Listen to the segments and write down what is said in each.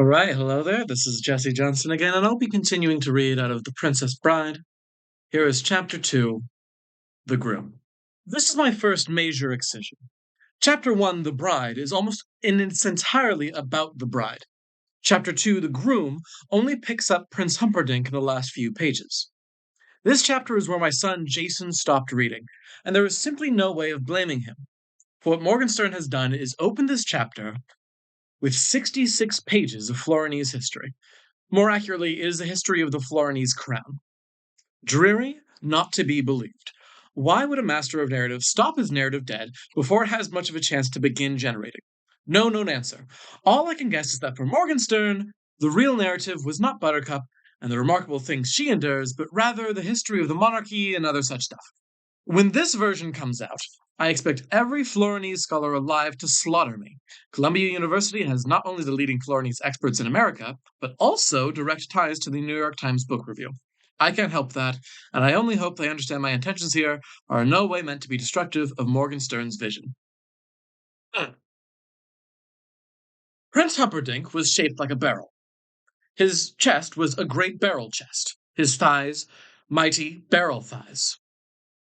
All right, hello there. This is Jesse Johnson again, and I'll be continuing to read out of The Princess Bride. Here is Chapter 2, The Groom. This is my first major excision. Chapter 1, The Bride, is almost in its entirely about the bride. Chapter 2, The Groom, only picks up Prince Humperdinck in the last few pages. This chapter is where my son Jason stopped reading, and there is simply no way of blaming him. For what Morgenstern has done is open this chapter with 66 pages of Florinese history. More accurately, it is the history of the Florinese crown. Dreary, not to be believed. Why would a master of narrative stop his narrative dead before it has much of a chance to begin generating? No known answer. All I can guess is that for Morgenstern, the real narrative was not Buttercup and the remarkable things she endures, but rather the history of the monarchy and other such stuff. When this version comes out, I expect every Florinese scholar alive to slaughter me. Columbia University has not only the leading Florinese experts in America, but also direct ties to the New York Times Book Review. I can't help that, and I only hope they understand my intentions here are in no way meant to be destructive of Morgenstern's vision. Prince Humperdinck was shaped like a barrel. His chest was a great barrel chest, his thighs mighty barrel thighs.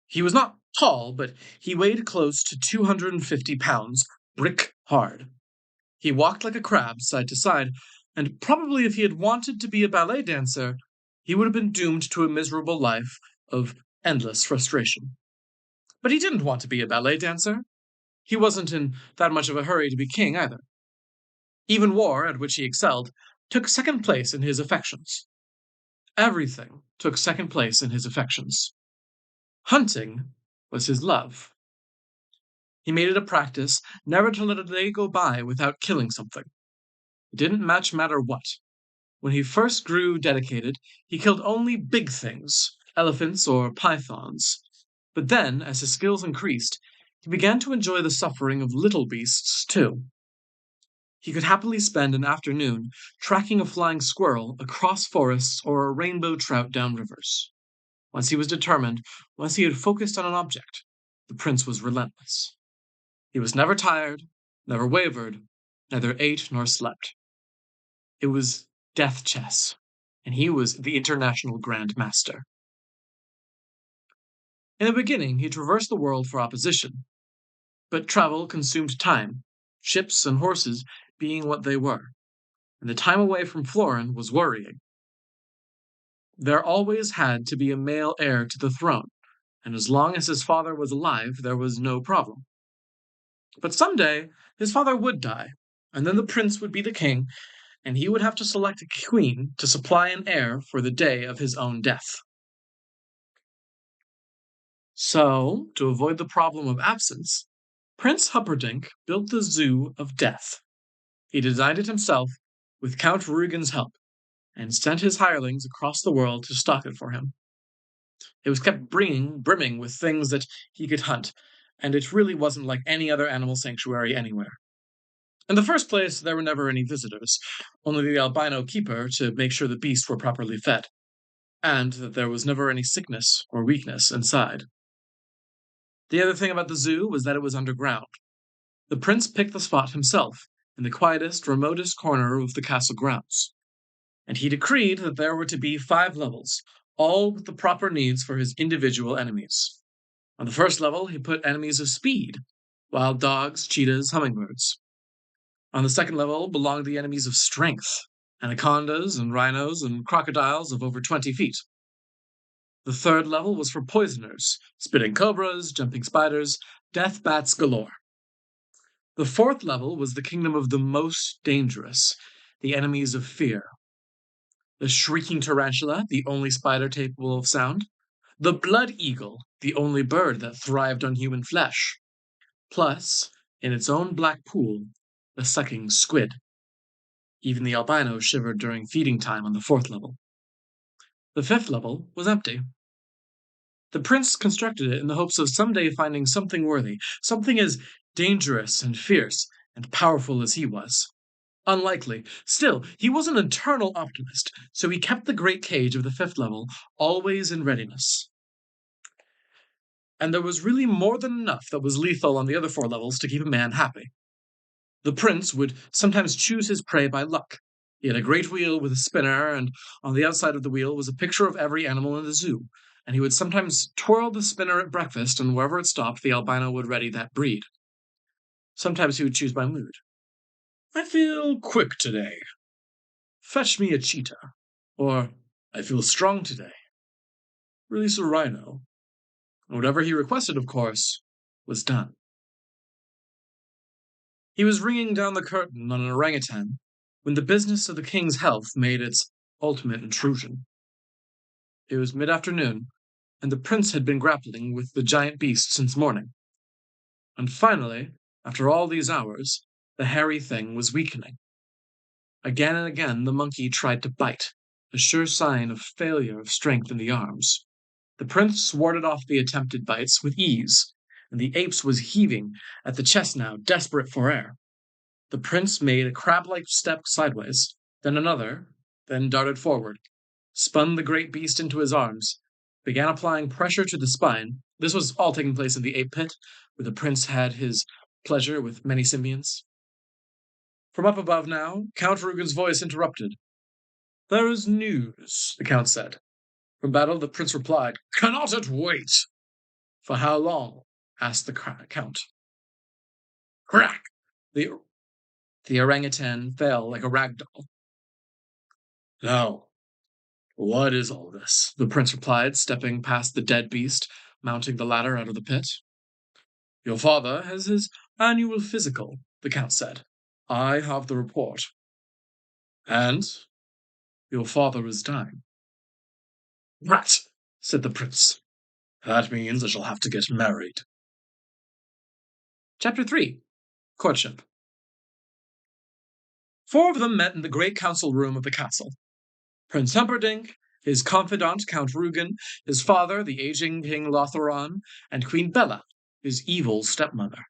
He was not tall, but he weighed close to 250 pounds, brick hard. He walked like a crab, side to side, and probably if he had wanted to be a ballet dancer, he would have been doomed to a miserable life of endless frustration. But he didn't want to be a ballet dancer. He wasn't in that much of a hurry to be king either. Even war, at which he excelled, took second place in his affections. Everything took second place in his affections. Hunting was his love. He made it a practice never to let a day go by without killing something. It didn't matter what. When he first grew dedicated, he killed only big things, elephants or pythons. But then, as his skills increased, he began to enjoy the suffering of little beasts, too. He could happily spend an afternoon tracking a flying squirrel across forests or a rainbow trout down rivers. Once he was determined, once he had focused on an object, the prince was relentless. He was never tired, never wavered, neither ate nor slept. It was death chess, and he was the international Grand Master. In the beginning, he traversed the world for opposition, but travel consumed time, ships and horses being what they were, and the time away from Florin was worrying. There always had to be a male heir to the throne, and as long as his father was alive, there was no problem. But someday, his father would die, and then the prince would be the king, and he would have to select a queen to supply an heir for the day of his own death. So, to avoid the problem of absence, Prince Humperdinck built the Zoo of Death. He designed it himself, with Count Rugen's help, and sent his hirelings across the world to stock it for him. It was kept brimming with things that he could hunt, and it really wasn't like any other animal sanctuary anywhere. In the first place, there were never any visitors, only the albino keeper to make sure the beasts were properly fed, and that there was never any sickness or weakness inside. The other thing about the zoo was that it was underground. The prince picked the spot himself, in the quietest, remotest corner of the castle grounds, and he decreed that there were to be 5 levels, all with the proper needs for his individual enemies. On the first level, he put enemies of speed, wild dogs, cheetahs, hummingbirds. On the second level belonged the enemies of strength, anacondas and rhinos and crocodiles of over 20 feet. The third level was for poisoners, spitting cobras, jumping spiders, death bats galore. The fourth level was the kingdom of the most dangerous, the enemies of fear. The shrieking tarantula, the only spider capable of sound. The blood eagle, the only bird that thrived on human flesh. Plus, in its own black pool, the sucking squid. Even the albino shivered during feeding time on the 4th level. The 5th level was empty. The prince constructed it in the hopes of someday finding something worthy, something as dangerous and fierce and powerful as he was. Unlikely. Still, he was an eternal optimist, so he kept the great cage of the 5th level always in readiness. And there was really more than enough that was lethal on the other 4 levels to keep a man happy. The prince would sometimes choose his prey by luck, He had a great wheel with a spinner, and on the outside of the wheel was a picture of every animal in the zoo. And he would sometimes twirl the spinner at breakfast, and wherever it stopped, the albino would ready that breed. Sometimes he would choose by mood. I feel quick today. Fetch me a cheetah. Or, I feel strong today. Release a rhino. And whatever he requested, of course, was done. He was ringing down the curtain on an orangutan when the business of the king's health made its ultimate intrusion. It was mid-afternoon, and the prince had been grappling with the giant beast since morning. And finally, after all these hours, the hairy thing was weakening. Again and again the monkey tried to bite, a sure sign of failure of strength in the arms. The prince warded off the attempted bites with ease, and the ape was heaving at the chest now, desperate for air. The prince made a crab-like step sideways, then another, then darted forward, spun the great beast into his arms, began applying pressure to the spine. This was all taking place in the ape pit, where the prince had his pleasure with many simians. From up above now, Count Rugen's voice interrupted. There is news, the count said. From battle, the prince replied, Cannot it wait? For how long? Asked the count. Crack! The orangutan fell like a rag doll. Now, what is all this? The prince replied, stepping past the dead beast, mounting the ladder out of the pit. Your father has his annual physical, the count said. I have the report. And your father is dying. Rat, said the prince. That means I shall have to get married. Chapter 3. Courtship. 4 of them met in the great council room of the castle. Prince Humperdinck, his confidant Count Rugen, his father, the aging King Lotheron, and Queen Bella, his evil stepmother.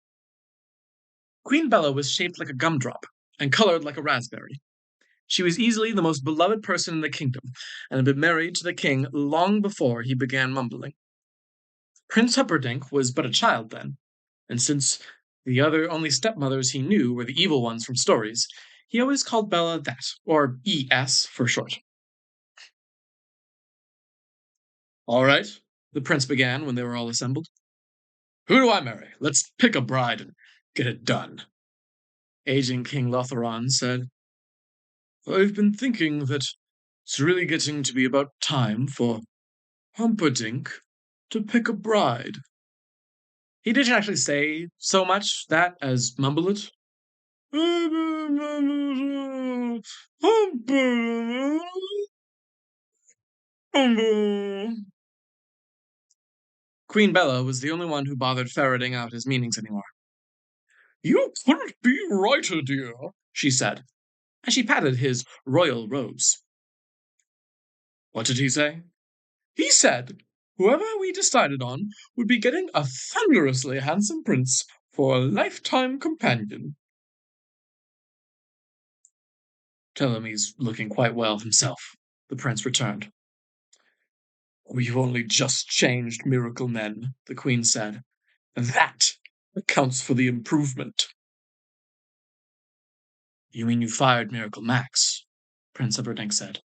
Queen Bella was shaped like a gumdrop and colored like a raspberry. She was easily the most beloved person in the kingdom, and had been married to the king long before he began mumbling. Prince Humperdinck was but a child then, and since the other only stepmothers he knew were the evil ones from stories, he always called Bella that, or E.S. for short. All right, the prince began when they were all assembled. Who do I marry? Let's pick a bride and get it done. Aging King Lotheron said, I've been thinking that it's really getting to be about time for Humperdinck to pick a bride. He didn't actually say so much that as mumble it. Queen Bella was the only one who bothered ferreting out his meanings anymore. You couldn't be righter, dear, she said, as she patted his royal robes. What did he say? He said whoever we decided on would be getting a thunderously handsome prince for a lifetime companion. Tell him he's looking quite well himself, the prince returned. We've only just changed miracle men, the queen said. That accounts for the improvement. You mean you fired Miracle Max? Prince Humperdinck said.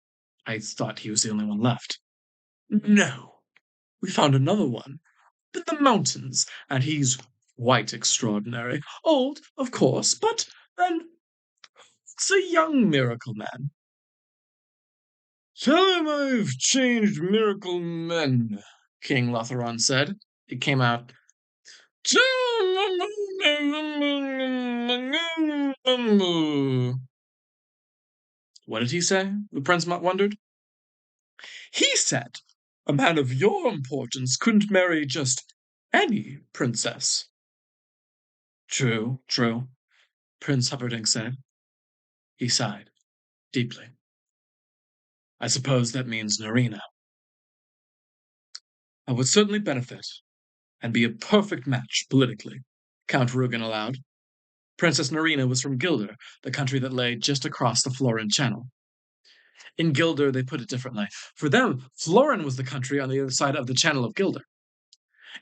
I thought he was the only one left. No, we found another one in the mountains, and he's quite extraordinary. Old, of course, but then it's a young miracle man. Tell him I've changed miracle men, King Lotheron said. It came out. What did he say? The prince wondered. He said a man of your importance couldn't marry just any princess. True, true, Prince Humperdinck said. He sighed deeply. I suppose that means Narina. I would certainly benefit, and be a perfect match politically, Count Rugen allowed. Princess Narina was from Gilder, the country that lay just across the Florin Channel. In Gilder, they put it differently. For them, Florin was the country on the other side of the Channel of Gilder.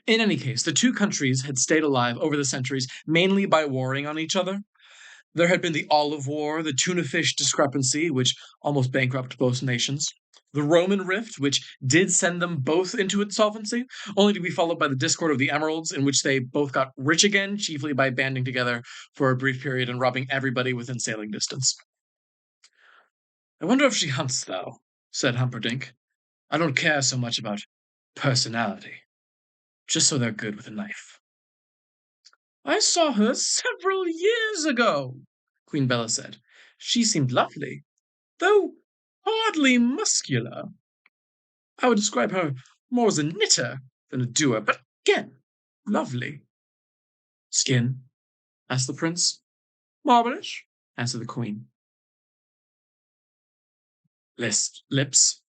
In any case, the two countries had stayed alive over the centuries mainly by warring on each other. There had been the olive war, the tuna fish discrepancy, which almost bankrupted both nations, the Roman rift, which did send them both into insolvency, only to be followed by the discord of the emeralds, in which they both got rich again, chiefly by banding together for a brief period and robbing everybody within sailing distance. I wonder if she hunts, though, said Humperdinck. I don't care so much about personality, just so they're good with a knife. I saw her several years ago, Queen Bella said. She seemed lovely, though hardly muscular. I would describe her more as a knitter than a doer, but again, lovely. Skin? Asked the prince. Marblish, answered the queen. Lips?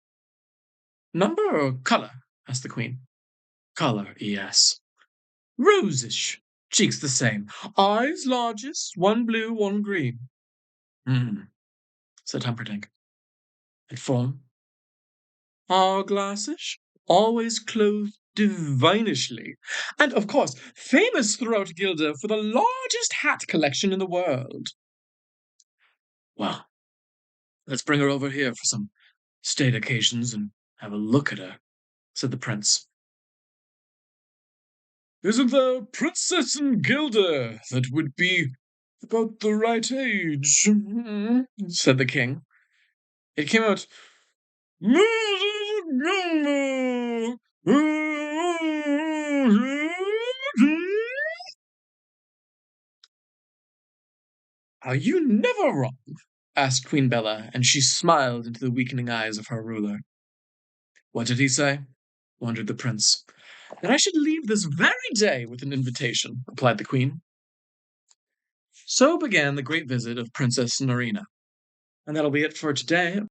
Number or color? Asked the queen. Color, yes. Rosish. Cheeks the same. Eyes largest, one blue, one green. Said Humperdinck. And form? Hourglassish, always clothed divinishly, and, of course, famous throughout Gilda for the largest hat collection in the world. Well, let's bring her over here for some state occasions and have a look at her, said the prince. Isn't there a princess in Gilda that would be about the right age? Said the king. It came out, Are you never wrong? Asked Queen Bella, and she smiled into the weakening eyes of her ruler. What did he say? Wondered the prince. That I should leave this very day with an invitation, replied the queen. So began the great visit of Princess Narina. And that'll be it for today.